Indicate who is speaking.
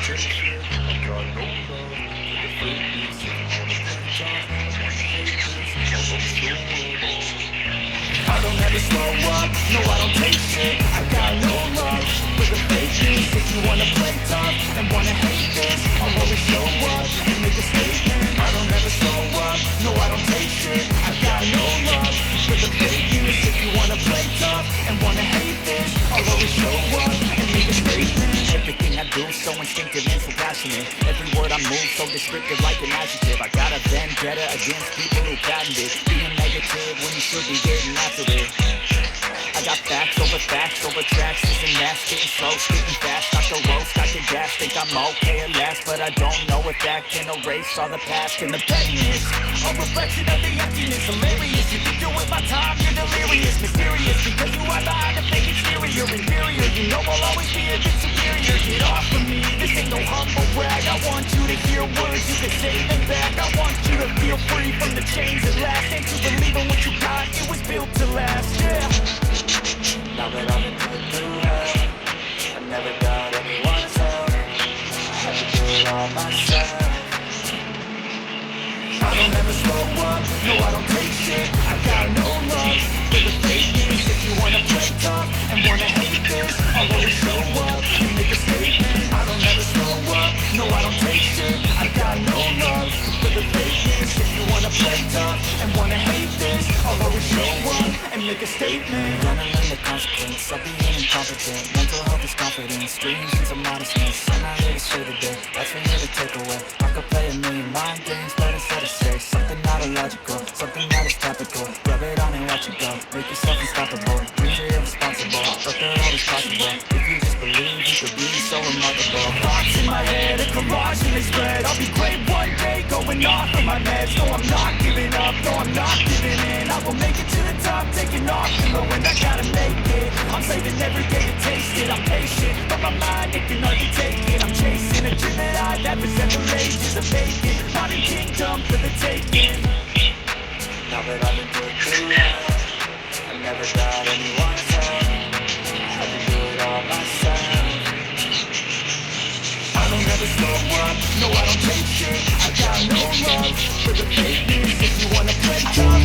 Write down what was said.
Speaker 1: take shit. I got no love for the fakeness. If you wanna play tough, I wanna hate this. Although slow up. I don't ever slow up, no I don't take shit. I got no love for the fakeness. If you wanna play tough and wanna hate this, I'll always show up and make a statement. I don't ever slow up, no I don't take shit. I got no love for the fakeness. If you wanna play tough and wanna hate this, I'll always show up and make a statement.
Speaker 2: Everything I do so instinctive and so passionate. Every word I move so descriptive like an adjective. I got a vendetta against people who patented being negative when you should be getting after it. I got facts over tracks. Isn't that getting slow, spitting fast? Got the roast, got the gas. Think I'm okay at last, but I don't know if that can erase all the past and the pettiness. A reflection of the emptiness, hilarious. You think you're with my time, you're delirious, mysterious. Because you are behind the fake exterior, inferior. You know I'll always be a bit superior. Get off of me, this ain't no humble brag. I want you to hear words, you can say them back. I want you to feel free from the chains that last, and to believe in what you got, it was built to last, yeah.
Speaker 3: Now that I've been put through hell, I never got anyone's help. I had to do it all myself.
Speaker 1: I don't ever slow up, no I don't take shit. I got no love for the fakeness. If you wanna play tough and wanna hate this, I'll always show up and make a statement. I don't ever slow up, no I don't take shit. I got no love for the fakeness. If you wanna play tough and wanna hate this, I'll always show up and make a statement.
Speaker 2: Gonna learn the consequence of being incompetent. Mental health is confidence, dreams and some modestness. I'm not here to say today, that's for you to take away. I could play a million mind games, but instead of say something not illogical, something that is topical. Rub it on and watch it go, make yourself unstoppable. Dreams are irresponsible, but they're always possible. If you just believe, you could be so remarkable.
Speaker 1: Thoughts in my head, a collage and they spread. I'll be great one day, going off of my meds. No, I'm not giving up, no, I'm not giving in. I will make it to the top, taking off, knowing I gotta make it. I'm saving every day to taste it, I'm patient, but my mind, it can hardly take it. I'm chasing a dream that I've had for several ages of making. Modern kingdom for the taking.
Speaker 3: Now that I've been put through hell, I never got anyone's help. I had to do it all myself.
Speaker 1: I don't ever slow up, no I don't take shit. I got no love for the fakeness. If you wanna play tough